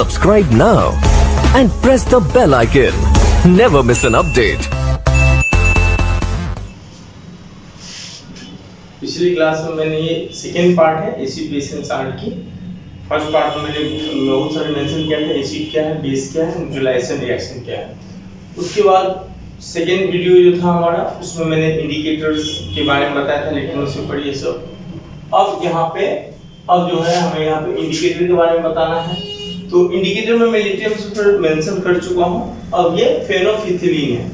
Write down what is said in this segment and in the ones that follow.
Subscribe now and press the bell icon. Never miss an update. पिछली class में मैंने ये सेकेंड पार्ट है एसिड बेस एंड सॉल्ट की। फर्स्ट पार्ट में मैंने बहुत सारे मेंशन किया था, एसिड क्या है, बेस क्या है, न्यूट्रलाइजेशन रिएक्शन क्या है। उसके बाद सेकेंड वीडियो जो था हमारा, उसमें मैंने इंडिकेटर्स के बारे में बताया था, लेकिन उसमें पढ़ी ये सब। अब यहाँ पे अब जो है हमें यहाँ पे इंडिकेटर के बारे में बताना है। तो इंडिकेटर में मैं लिथियम सल्फर मेंशन कर चुका हूँ। अब ये फेनोल्फिथिलीन है।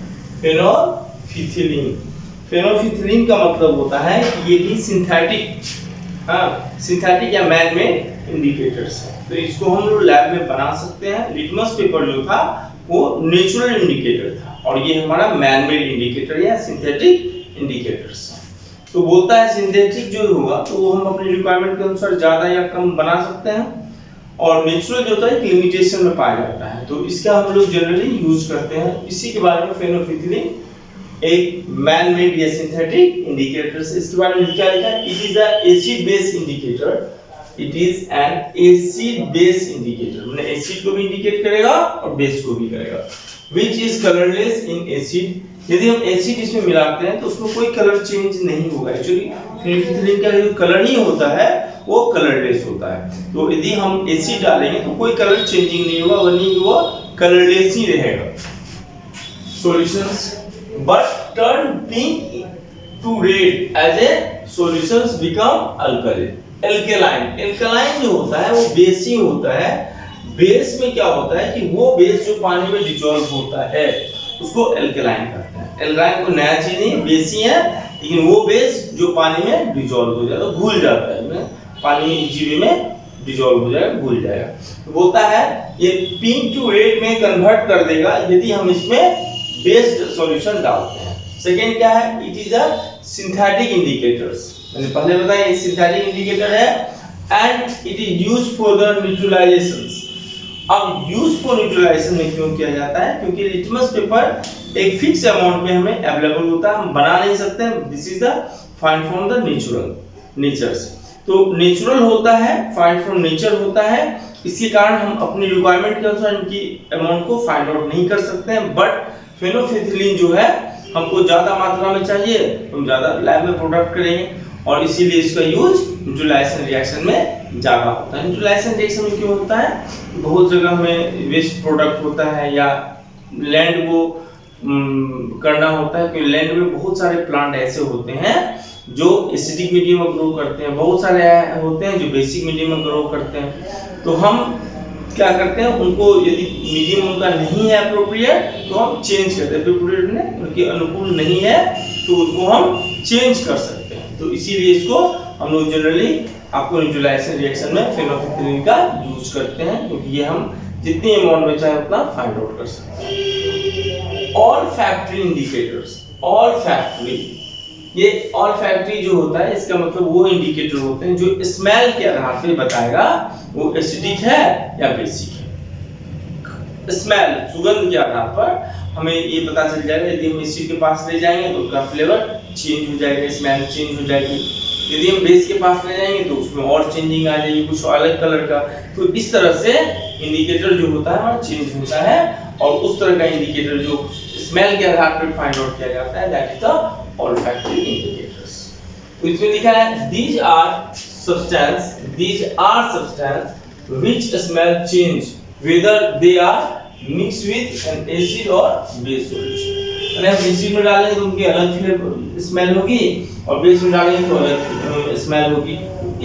फेनोल्फिथिलीन का मतलब होता है कि ये भी सिंथेटिक या मैन मेड इंडिकेटर्स है। तो इसको हम लोग लैब में बना सकते हैं। लिटमस पेपर जो था वो नेचुरल इंडिकेटर था और ये हमारा मैन मेड इंडिकेटर या सिंथेटिक इंडिकेटर्स है। तो बोलता है सिंथेटिक जो होगा तो वो हम अपनी रिक्वायरमेंट के अनुसार ज्यादा या कम बना सकते हैं, और नेचुरल जो होता है एक लिमिटेशन में पाया जाता है। तो इसका हम लोग जनरली यूज करते हैं। इसी के बारे में फेनोल्फिथिलीन एक मैन मेड या सिंथेटिक इंडिकेटर्स। इसके बारे में क्या लिखा है? It is a acid base indicator. It is an acid base indicator, मतलब एसिड को भी इंडिकेट करेगा और बेस को भी करेगा। Which is colourless in acid. यदि हम एसिड इसमें मिलाते हैं तो उसमें कोई कलर चेंज नहीं होगा। एक्चुअली फेनोल्फिथिलीन का जो कलर ही होता है वो कलरलेस होता है। तो यदि हम एसिड डालेंगे तो कोई कलर चेंजिंग नहीं होगा, वरना वो कलरलेस ही रहेगा। Solutions but turn pink to red as a solutions become alkaline जो होता है वो बेस ही होता है। बेस में क्या होता है कि वो बेस जो पानी में डिसॉल्व होता है उसको एल्केलाइन कहते हैं। एल्कालाइन को नया चीज नहीं, बेस ही है, लेकिन वो बेस जो पानी में डिसॉल्व हो जाता है, घुल जाता है, पानी में इजी वे में डिसॉल्व हो जाएगा, घुल जाएगा। तो बोलता है ये पिंक टू रेड में कन्वर्ट कर देगा यदि हम इसमें बेस्ड सॉल्यूशन डालते हैं। सेकेंड क्या है? It is a synthetic indicators. मैंने पहले बताया ये सिंथेटिक इंडिकेटर है and it is used for the neutralisations. अब यूज फॉर न्यूट्रलाइजेशन में क्यों किया जाता है? क्योंकि लिटमस पेपर एक फिक्स अमाउंट में हमें अवेलेबल होता है, हम बना नहीं सकते। This is the find from the natures. तो नेचुरल होता है, फाइंड फ्रॉम नेचर होता है। इसके कारण हम अपनी रिक्वायरमेंट के अनुसार इनकी अमाउंट को फाइंड आउट नहीं कर सकते हैं। बट फेनोल्फिथिलीन जो है हमको ज्यादा मात्रा में चाहिए, हम ज्यादा लैब में प्रोडक्ट करेंगे और इसीलिए इसका यूज न्यूट्रलाइजेशन रिएक्शन में ज्यादा होता है। न्यूट्रलाइजेशन रिएक्शन में क्यों होता है? बहुत जगह में वेस्ट प्रोडक्ट होता है या लैंड को करना होता है, क्योंकि लैंड में बहुत सारे प्लांट ऐसे होते हैं जो एसिडिक मीडियम में ग्रो करते हैं, बहुत सारे होते हैं जो बेसिक मीडियम में ग्रो करते हैं। तो हम क्या करते हैं, उनको यदि मीडियम उनका नहीं है अप्रोप्रिएट तो हम चेंज करते हैं। अप्रोप्रिएट में उनके अनुकूल नहीं है तो उनको हम चेंज कर सकते हैं। तो इसीलिए इसको हम लोग जनरली आपको न्यूट्रलाइजेशन रिएक्शन में फेनोल्फिथिलीन का यूज करते हैं, क्योंकि ये हम जितनी अमाउंट में चाहे उतना फाइंड आउट कर सकते हैं। ऑल फैक्ट्री इंडिकेटर्स, ये ऑल फैक्ट्री जो होता है इसका मतलब वो इंडिकेटर होते हैं जो स्मेल के आधार पे बताएगा वो एसिडिक है या बेसिक है। स्मेल, सुगंध के आधार पर हमें ये पता चल जाएगा। यदि हम एसिड के पास ले जाएंगे तो उसका फ्लेवर चेंज हो जाएगा, स्मेल चेंज हो जाएगी। यदि हम बेस के पास ले जाएंगे तो उसमें और चेंजिंग आ जाएगी, कुछ अलग कलर का। तो इस तरह से इंडिकेटर जो होता है हमारा चेंज होता है, और उस तरह का इंडिकेटर जो स्मेल के आधार पर फाइंड आउट किया जाता है that is the olfactory indicators। तो इसमें लिखा है these are substance which smell change whether they are mixed with an acid or base solution। अगर हम एसिड में डालेंगे तो उनकी अलग फ्लेवर स्मेल होगी और बेस में डालेंगे तो अलग स्मेल होगी।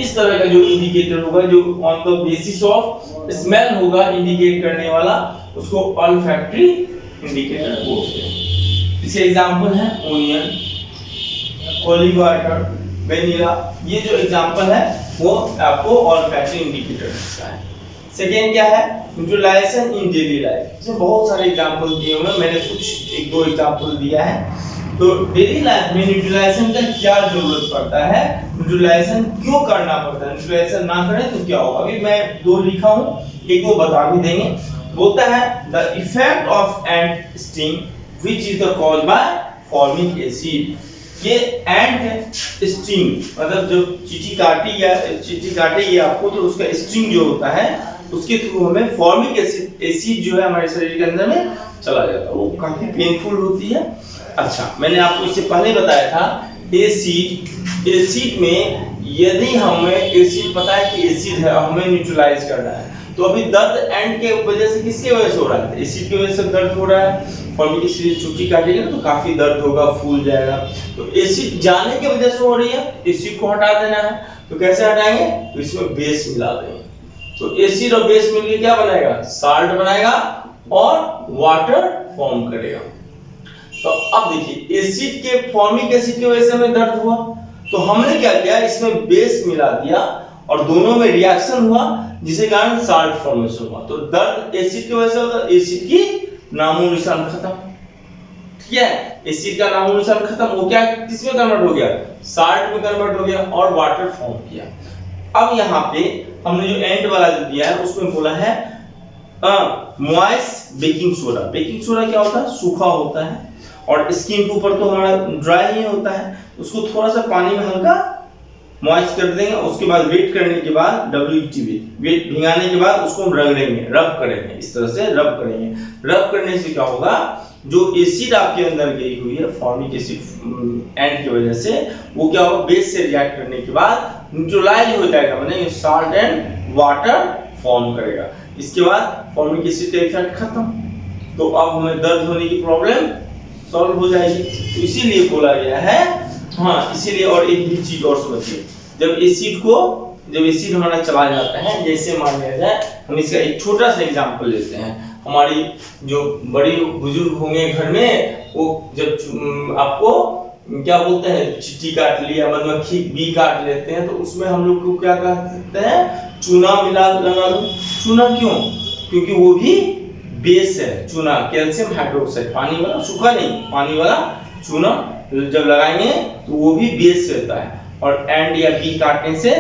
इस तरह का जो इंडिकेटर होगा जो on the basis of smell होगा इंडिकेट करने वाला, उसको olfactory इंडिकेटर बोलते हैं। इसके एग्जांपल है ओनियन, ओलिव वाटर, वेनिला। ये जो एग्जांपल है वो आपको ऑलफैक्टरी इंडिकेटर का है। सेकेंड क्या है? न्यूट्रलाइजेशन इन डेली लाइफ। इसमें बहुत सारे एग्जांपल दिए हुए हैं, मैंने कुछ एक दो एग्जांपल दिया है। तो डेली लाइफ में न्यूट्रलाइजेशन का क्या जरूरत पड़ता है, न्यूट्रलाइजेशन क्यों करना पड़ता है, न्यूट्रलाइजेशन ना करें तो क्या होगा। अभी मैं दो लिखा हूँ, एक वो बता भी देंगे। बोलता है the effect of ant sting which is the cause by forming acid. ये एंट स्टिंग मतलब जो चींटी काटेगी आपको, तो उसका स्टिंग जो होता है उसके थ्रू हमें फॉर्मिक एसिड जो है हमारे शरीर के अंदर में चला जाता है, वो काफी पेनफुल होती है। अच्छा, मैंने आपको इससे पहले बताया था एसिड में यदि हमें एसिड पता है कि एसिड है, हमें न्यूट्रलाइज करना है, तो अभी दर्द एंड के वजह से किसकी वजह से हो रहा है? एसिड की वजह से दर्द हो रहा है। फॉर्मिक एसिड चुट्टी काटेगा तो काफी दर्द होगा, फूल जाएगा। तो एसिड जाने की वजह से हो रही है, एसिड को हटा देना है। तो कैसे हटाएंगे? तो इसमें बेस मिला देंगे। तो एसिड और बेस मिलकर क्या बनाएगा? साल्ट बनाएगा और वाटर फॉर्म करेगा। तो अब देखिए, एसिड के फॉर्मिक एसिड की वजह से हमें दर्द हुआ, तो हमने क्या किया, इसमें बेस मिला दिया और दोनों में रिएक्शन हुआ, जिसके कारण साल्ट फॉर्मेशन हुआ। तो दर्द एसिड की वजह से होता है, एसिड की नामो निशान खत्म। ठीक है, एसिड का नामो निशान खत्म हो गया, किस में कन्वर्ट हो गया? साल्ट में कन्वर्ट हो गया और वाटर फॉर्म किया। अब यहाँ पे हमने जो एंड वाला जो दिया है उसमें बोला है moist baking soda. Baking soda क्या होता है? सूखा होता है और स्किन के ऊपर तो हमारा ड्राई ही होता है। उसको थोड़ा सा पानी में हल्का मॉइस्ट कर देंगे, उसके बाद वेट करने के बाद वेट भिगाने के बाद उसको हम रगड़ेंगे, रब करेंगे, इस तरह से रब करेंगे। रब करने से क्या होगा, जो एसिड आपके अंदर गई हुई है फॉर्मिक एसिड एंड की वजह से, वो क्या होगा, बेस से रिएक्ट करने के बाद न्यूट्रलाइज हो जाएगा, मतलब साल्ट एंड वाटर फॉर्म करेगा। इसके बाद फॉर्मिक एसिड का इफेक्ट खत्म। तो अब हमें दर्द होने की प्रॉब्लम सॉल्व हो जाएगी। तो इसीलिए बोला गया है, हाँ इसीलिए। और एक भी चीज और समझिए, जब एसिड हमारा चला जाता है, जैसे मान लिया जाए, हम इसका एक छोटा सा एग्जांपल लेते हैं। हमारी जो बड़ी बुजुर्ग होंगे घर में, वो जब आपको क्या बोलते हैं, चींटी काट लिया, मधुमक्खी बी काट लेते हैं, तो उसमें हम लोग को क्या कहते हैं, चूना मिला लगा दो। चूना क्यों? क्योंकि वो भी बेस है। चूना कैल्शियम हाइड्रोक्साइड, पानी वाला, सूखा नहीं, पानी वाला चूना जब लगाएंगे तो वो भी बेस रहता है। और एंड या बी काटने से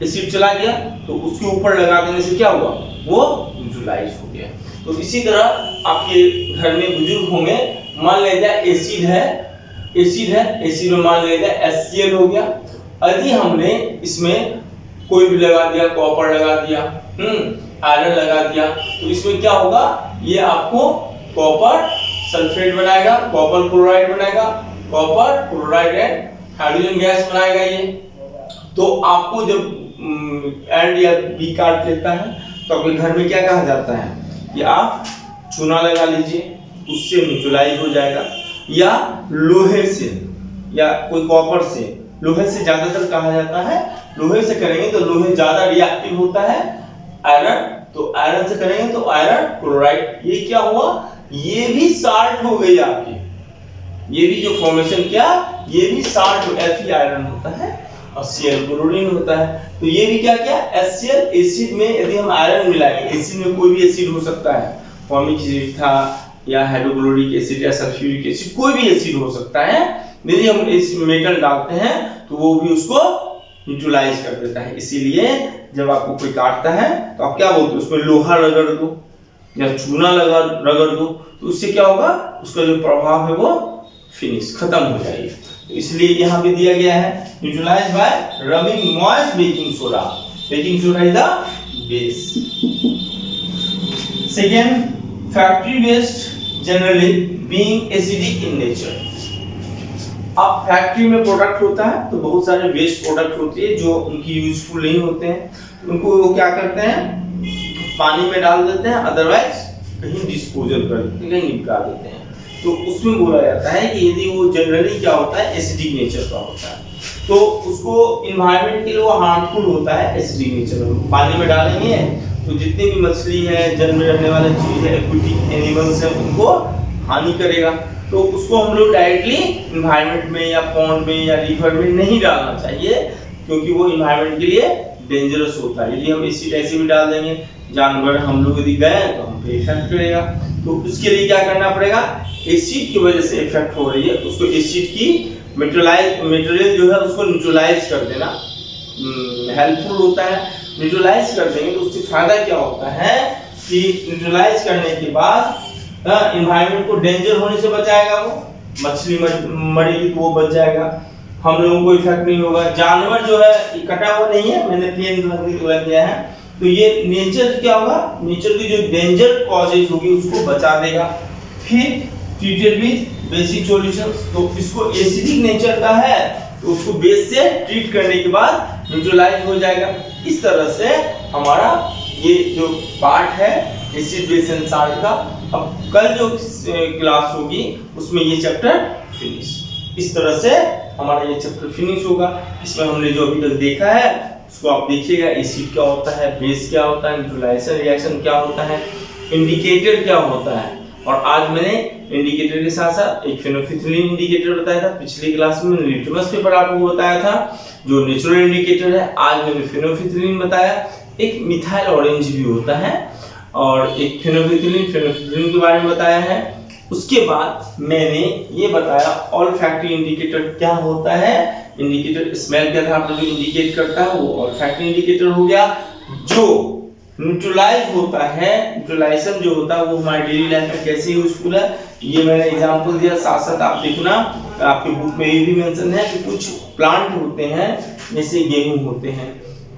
एसिड चला गया, तो उसके ऊपर लगा देने से क्या हुआ, वो न्यूट्रलाइज हो गया। तो इसी तरह आपके घर में बुजुर्ग होंगे, मान लीजिए एसिड में मान लीजिए HCl हो गया। यदि हमने इसमें कोई भी लगा दिया, कॉपर लगा दिया, आयरन लगा दिया, तो इसमें क्या होगा, ये आपको कॉपर सल्फेट बनाएगा, कॉपर क्लोराइड बनाएगा, copper chloride and hydrogen gas बनाएगा ये। तो आपको जब एंड या बी काट लेता है, तो आपके घर में क्या कहा जाता है कि आप चूना लगा लीजिए, उससे न्यूट्रलाइज हो जाएगा। या लोहे से या कोई कॉपर से, लोहे से ज्यादातर कहा जाता है, लोहे से करेंगे तो लोहे ज्यादा रिएक्टिव होता है। आयरन, तो आयरन से करेंगे तो आयरन क्लोराइड। ये क्या हुआ, ये भी साल्ट हो गई आपकी, ये भी जो फॉर्मेशन क्या, ये भी साल्ट, Fe आयरन होता है और Cl क्लोरीन होता है। तो ये भी क्या क्या, HCl एसिड में यदि हम आयरन मिलाएंगे, एसिड में कोई भी एसिड हो सकता है, फॉर्मिक एसिड था या हाइड्रोक्लोरिक एसिड या सल्फ्यूरिक एसिड, कोई भी एसिड हो सकता है। यदि हम इस मेटल डालते हैं तो वो भी उसको न्यूट्रलाइज कर देता है। इसीलिए जब आपको कोई काटता है तो आप क्या बोलते हो, उसमें लोहा रगड़ दो या चूना रगड़ दो, तो उससे क्या होगा, उसका जो प्रभाव है वो फिनिश खत्म हो जाएगी। तो इसलिए यहाँ पे दिया गया है neutralise by rubbing moist baking soda. Baking soda is the base. Second, factory waste generally being acidic in nature. अब फैक्ट्री में प्रोडक्ट होता है तो बहुत सारे वेस्ट प्रोडक्ट होती है जो उनकी यूजफुल नहीं होते हैं, उनको वो क्या करते हैं, पानी में डाल देते हैं, अदरवाइज कहीं डिस्पोजल कर देते हैं, कहीं निपटा देते हैं। तो उसमें बोला जाता है कि यदि वो जनरली क्या होता है, एसिडिक नेचर का होता है, तो उसको एनवायरनमेंट के लिए वो हार्मफुल होता है। एसिडिक नेचर में पानी में डालेंगे तो जितनी भी मछली है, जल में रहने वाले चीज है, एक्वेटिक एनिमल्स है, उनको हानि करेगा। तो उसको हम लोग डायरेक्टली एनवायरनमेंट में या पॉन्ड में या रिवर में नहीं डालना चाहिए, क्योंकि वो एनवायरनमेंट के लिए डेंजरस होता है। यदि हम एसिड ऐसे भी डाल देंगे, जानवर हम लोग यदि गए तो हम पे इफेक्ट करेगा। तो उसके लिए क्या करना पड़ेगा, एसिड की वजह से इफेक्ट हो रही है, उसको एसिड की मटेरियल जो है उसको न्यूट्रलाइज कर देना हेल्पफुल होता है। न्यूट्रलाइज कर देंगे तो उससे फायदा क्या होता है कि न्यूट्रलाइज करने के बाद एनवायरनमेंट को डेंजर होने से बचाएगा। वो मछली मरेगी तो वो बच जाएगा, हम लोगों को इफेक्ट नहीं होगा। जानवर जो है कटा हुआ नहीं है, मैंने प्लेन लग दिया है, तो ये नेचर क्या होगा, नेचर की जो डेंजर कॉजेज होगी उसको बचा देगा। फिर ट्रीटेड विद बेसिक सॉल्यूशंस, तो इसको एसिडिक नेचर का है तो उसको बेस से ट्रीट करने के बाद न्यूट्रलाइज हो जाएगा। इस तरह से हमारा ये जो पार्ट है एसिड बेस एंड साल्ट का, अब कल जो क्लास होगी उसमें ये चैप्टर फिनिश। इस तरह से हमारा ये चैप्टर फिनिश होगा। इसमें हमने जो अभी तक देखा है उसको आप देखिएगा, एसिड क्या होता है, बेस क्या होता है, न्यूट्रलाइजेशन रिएक्शन क्या होता है, इंडिकेटर क्या होता है। और आज मैंने इंडिकेटर के साथ साथ एक फेनोल्फिथलीन इंडिकेटर बताया था। पिछली क्लास में मैंने लिटमस पेपर आपको बताया था जो नेचुरल इंडिकेटर है। आज मैंने फेनोल्फिथलीन बताया। एक मिथाइल ऑरेंज भी होता है और एक फेनोल्फिथलीन के बारे में बताया है। उसके बाद मैंने ये बताया ऑल्फैक्टरी इंडिकेटर क्या होता है। इंडिकेटर स्मेल के आधार पर जो इंडिकेट करता है वो ऑल्फैक्टरी इंडिकेटर हो गया। जो न्यूट्रलाइज होता है, न्यूट्रलाइजेशन जो होता है वो हमारी डेली लाइफ में कैसे यूजफुल है ये मैंने एग्जांपल दिया। साथ साथ आप देखना आपके बुक में ये भी मेंशन है कि कुछ प्लांट होते हैं जैसे गेहूं होते हैं,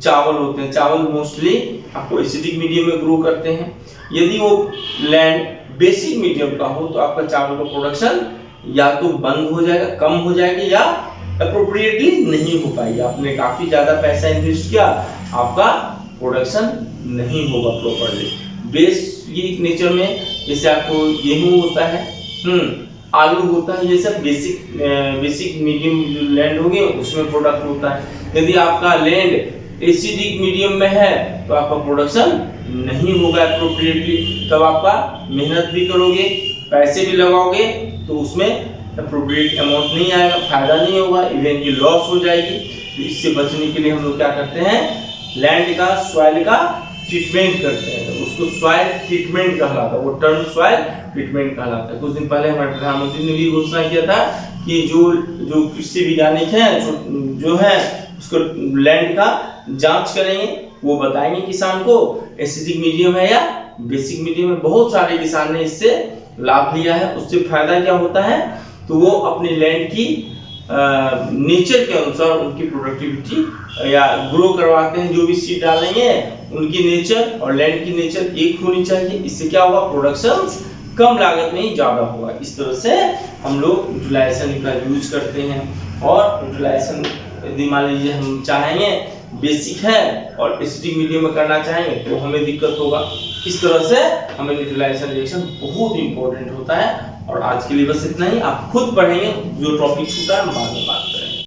चावल होते हैं। चावल मोस्टली आपको एसिडिक मीडियम में ग्रो करते हैं। यदि वो लैंड बेसिक मीडियम का हो तो आपका चावल का प्रोडक्शन या तो बंद हो जाएगा, कम हो जाएगी या अप्रोप्रिएटली नहीं हो पाएगी। आपने काफी ज्यादा पैसा इन्वेस्ट किया, आपका प्रोडक्शन नहीं होगा प्रॉपर्ली। बेसिक नेचर में जैसे आपको गेहूं होता है, आलू होता है, ये सब बेसिक मीडियम जो लैंड होगी उसमें प्रोडक्ट होता है। यदि आपका लैंड एसिडिक मीडियम में है तो आपका प्रोडक्शन नहीं होगा अप्रोप्रिएटली। तब आपका मेहनत भी करोगे, पैसे भी लगाओगे तो उसमें अप्रोप्रिएट अमाउंट नहीं आएगा, फायदा नहीं होगा, इवन की लॉस हो जाएगी। तो इससे बचने के लिए हम लोग क्या करते हैं, लैंड का सॉइल का ट्रीटमेंट करते हैं। तो उसको सॉइल ट्रीटमेंट कहलाता है, वो टर्म सॉइल ट्रीटमेंट कहलाता है। कुछ दिन पहले हमारे प्रधानमंत्री ने भी घोषणा किया था कि जो कृषि वैज्ञानिक हैं जो है उसको लैंड का जांच करेंगे, वो बताएंगे किसान को एसिडिक मीडियम है या बेसिक मीडियम है। बहुत सारे किसान ने इससे लाभ लिया है। उससे फायदा क्या होता है, तो वो अपने लैंड की नेचर के अनुसार उनकी प्रोडक्टिविटी या ग्रो करवाते हैं। जो भी सीड डालेंगे उनकी नेचर और लैंड की नेचर एक होनी चाहिए। इससे क्या होगा, प्रोडक्शन कम लागत में ही ज्यादा होगा। इस तरह से हम लोग न्यूट्रलाइजेशन का यूज करते हैं। और न्यूट्रलाइजेशन यदि मान लीजिए हम चाहेंगे बेसिक है और एसिडिक मीडियम में करना चाहेंगे तो हमें दिक्कत होगा। इस तरह से हमें न्यूट्रलाइजेशन रिएक्शन बहुत इंपॉर्टेंट होता है। और आज के लिए बस इतना ही। आप खुद पढ़ेंगे, जो टॉपिक छूटा है हम बाद में बात करेंगे।